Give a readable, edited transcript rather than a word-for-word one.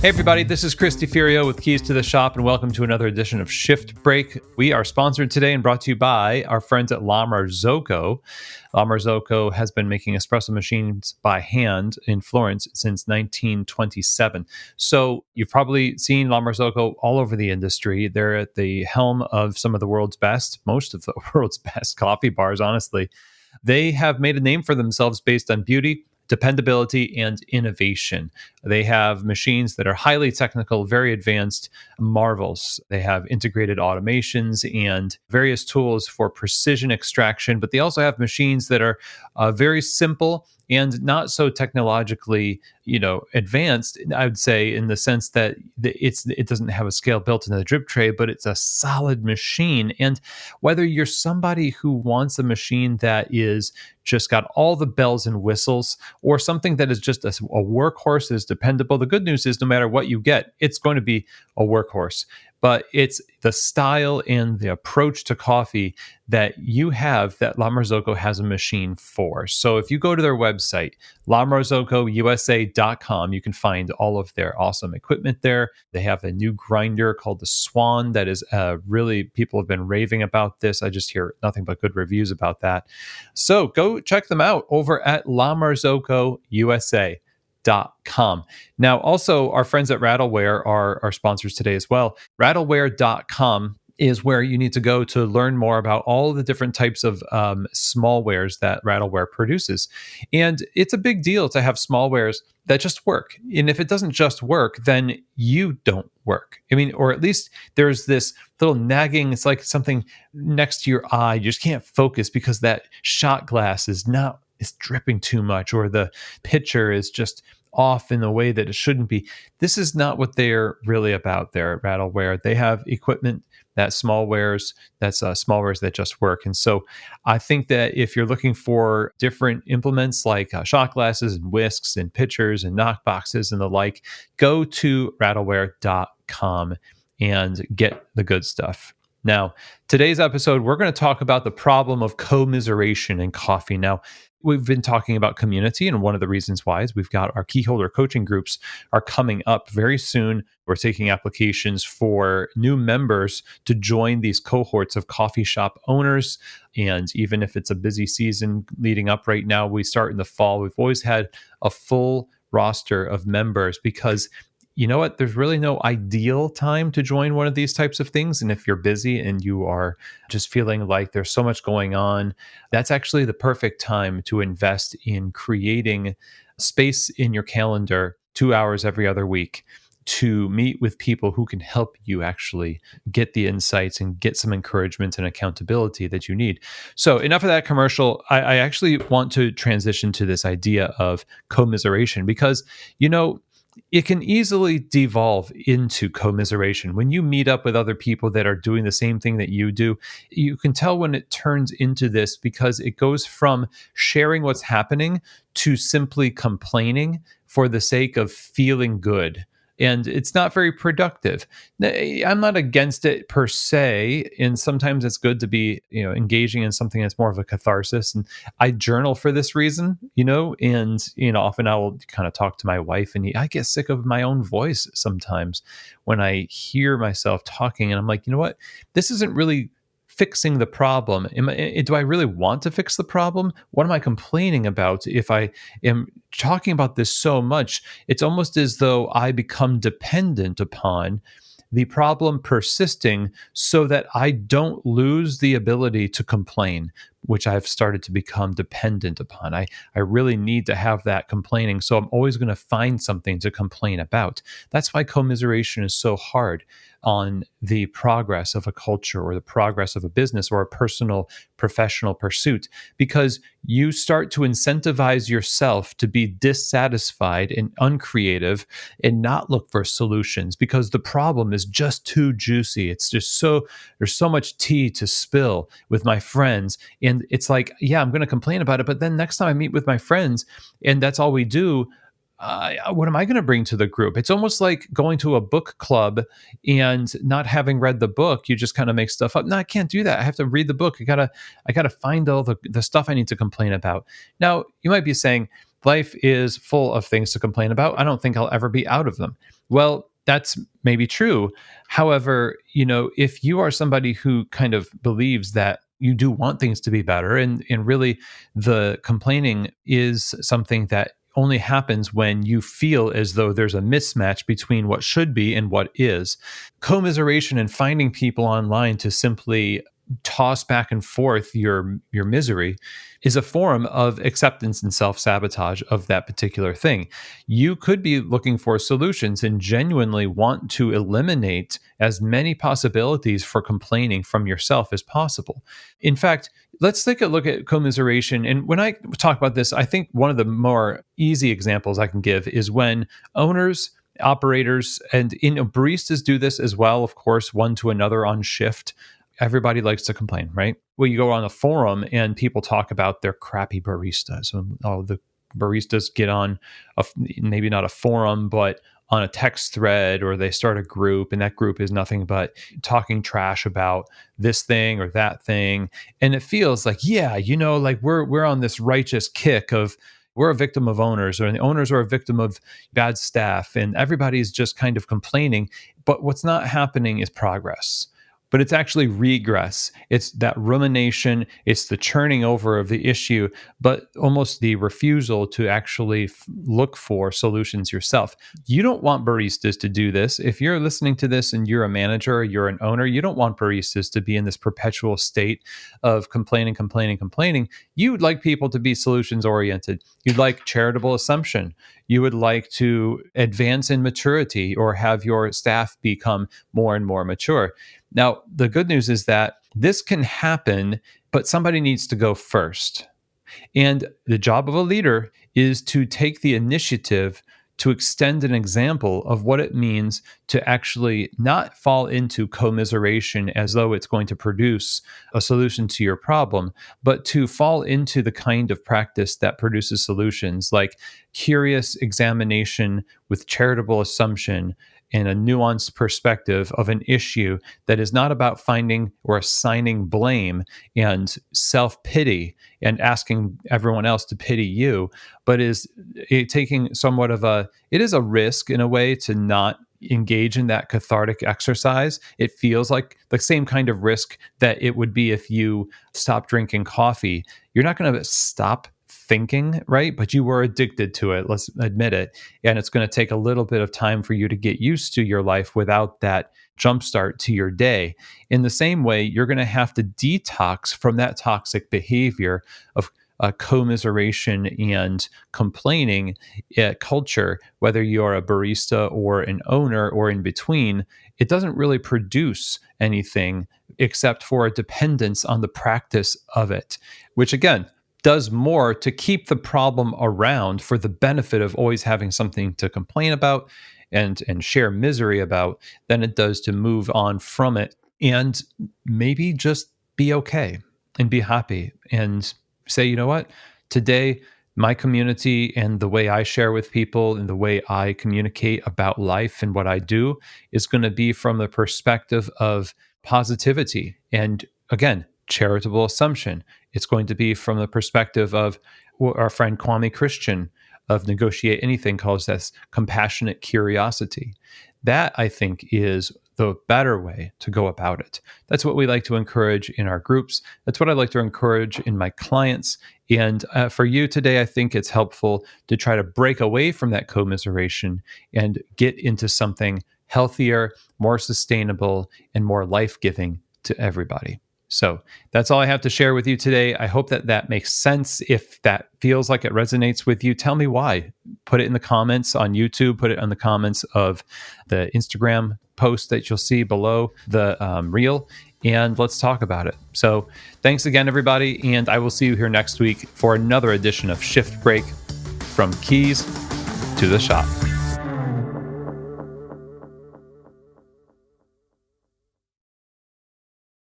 Hey everybody, this is Chris DeFirio with Keys to the Shop, and welcome to another edition of Shift Break. We are sponsored today and brought to you by our friends at La Marzocco. La Marzocco has been making espresso machines by hand in Florence since 1927. So you've probably seen La Marzocco all over the industry. They're at the helm of some of the world's best, most of the world's best coffee bars, honestly. They have made a name for themselves based on beauty, dependability, and innovation. They have machines that are highly technical, very advanced marvels. They have integrated automations and various tools for precision extraction, but they also have machines that are very simple and not so technologically, advanced. I would say in the sense that it doesn't have a scale built into the drip tray, but it's a solid machine. And whether you're somebody who wants a machine that is just got all the bells and whistles, or something that is just a workhorse that is dependable. The good news is no matter what you get, it's going to be a workhorse. But it's the style and the approach to coffee that you have that La Marzocco has a machine for. So if you go to their website, lamarzocco.usa.com, you can find all of their awesome equipment there. They have a new grinder called the Swan that is really, people have been raving about this. I just hear nothing but good reviews about that. So go check them out over at lamarzocco.usa.com. Now, also, our friends at Rattleware are our sponsors today as well. Rattleware.com is where you need to go to learn more about all the different types of smallwares that Rattleware produces. And it's a big deal to have smallwares that just work. And if it doesn't just work, then you don't work. I mean, or at least there's this little nagging, it's like something next to your eye. You just can't focus because that shot glass is dripping too much, or the pitcher is just off in the way that it shouldn't be. This is not what they're really about there at Rattleware. They have equipment that's smallwares that just work. And so I think that if you're looking for different implements like shot glasses and whisks and pitchers and knock boxes and the like, go to rattleware.com and get the good stuff. Now, today's episode, we're going to talk about the problem of commiseration in coffee. Now, we've been talking about community, and one of the reasons why is we've got our key holder coaching groups are coming up very soon. We're taking applications for new members to join these cohorts of coffee shop owners. And even if it's a busy season leading up right now, we start in the fall. We've always had a full roster of members because you know what? There's really no ideal time to join one of these types of things. And if you're busy and you are just feeling like there's so much going on, that's actually the perfect time to invest in creating space in your calendar 2 hours every other week to meet with people who can help you actually get the insights and get some encouragement and accountability that you need. So enough of that commercial. I actually want to transition to this idea of commiseration because, it can easily devolve into commiseration. When you meet up with other people that are doing the same thing that you do, you can tell when it turns into this because it goes from sharing what's happening to simply complaining for the sake of feeling good. And it's not very productive. I'm not against it per se, and sometimes it's good to be, engaging in something that's more of a catharsis. And I journal for this reason, and often I will kind of talk to my wife, and I get sick of my own voice sometimes when I hear myself talking, and I'm like, you know what, this isn't really fixing the problem. Do I really want to fix the problem? What am I complaining about? If I am talking about this so much, it's almost as though I become dependent upon the problem persisting so that I don't lose the ability to complain, which I've started to become dependent upon. I really need to have that complaining. So I'm always going to find something to complain about. That's why commiseration is so hard on the progress of a culture or the progress of a business or a personal professional pursuit, because you start to incentivize yourself to be dissatisfied and uncreative and not look for solutions because the problem is just too juicy. It's just there's so much tea to spill with my friends. And it's like, yeah, I'm going to complain about it. But then next time I meet with my friends and that's all we do, what am I going to bring to the group? It's almost like going to a book club and not having read the book. You just kind of make stuff up. No, I can't do that. I have to read the book. I gotta find all the stuff I need to complain about. Now, you might be saying, life is full of things to complain about. I don't think I'll ever be out of them. Well, that's maybe true. However, if you are somebody who kind of believes that you do want things to be better, and really the complaining is something that only happens when you feel as though there's a mismatch between what should be and what is. Commiseration and finding people online to simply toss back and forth your misery is a form of acceptance and self-sabotage of that particular thing. You could be looking for solutions and genuinely want to eliminate as many possibilities for complaining from yourself as possible. In fact, let's take a look at commiseration. And when I talk about this, I think one of the more easy examples I can give is when owners, operators, and baristas do this as well, of course, one to another on shift. Everybody likes to complain, right? Well, you go on a forum and people talk about their crappy baristas. Oh, the baristas get on maybe not a forum, but on a text thread, or they start a group, and that group is nothing but talking trash about this thing or that thing. And it feels like, yeah, like we're on this righteous kick of we're a victim of owners, or the owners are a victim of bad staff, and everybody's just kind of complaining. But what's not happening is progress, but it's actually regress. It's that rumination, it's the churning over of the issue, but almost the refusal to actually look for solutions yourself. You don't want baristas to do this. If you're listening to this and you're a manager, or you're an owner, you don't want baristas to be in this perpetual state of complaining, complaining, complaining. You would like people to be solutions oriented. You'd like charitable assumption. You would like to advance in maturity or have your staff become more and more mature. Now, the good news is that this can happen, but somebody needs to go first. And the job of a leader is to take the initiative to extend an example of what it means to actually not fall into commiseration as though it's going to produce a solution to your problem, but to fall into the kind of practice that produces solutions, like curious examination with charitable assumption and a nuanced perspective of an issue that is not about finding or assigning blame and self-pity and asking everyone else to pity you, but is taking somewhat of it is a risk in a way to not engage in that cathartic exercise. It feels like the same kind of risk that it would be if you stop drinking coffee. You're not going to stop thinking, right? But you were addicted to it, let's admit it. And it's going to take a little bit of time for you to get used to your life without that jumpstart to your day. In the same way, you're going to have to detox from that toxic behavior of commiseration and complaining culture, whether you're a barista or an owner or in between. It doesn't really produce anything except for a dependence on the practice of it, which again, does more to keep the problem around for the benefit of always having something to complain about and share misery about than it does to move on from it and maybe just be okay and be happy and say, you know what, today my community and the way I share with people and the way I communicate about life and what I do is going to be from the perspective of positivity and, again, charitable assumption. It's going to be from the perspective of what our friend Kwame Christian of Negotiate Anything calls this compassionate curiosity. That, I think, is the better way to go about it. That's what we like to encourage in our groups. That's what I like to encourage in my clients. And for you today, I think it's helpful to try to break away from that commiseration and get into something healthier, more sustainable, and more life-giving to everybody. So that's all I have to share with you today. I hope that that makes sense. If that feels like it resonates with you, tell me why. Put it in the comments on YouTube. Put it in the comments of the Instagram post that you'll see below the reel, and let's talk about it. So thanks again, everybody, and I will see you here next week for another edition of Shift Break, from keys to the shop.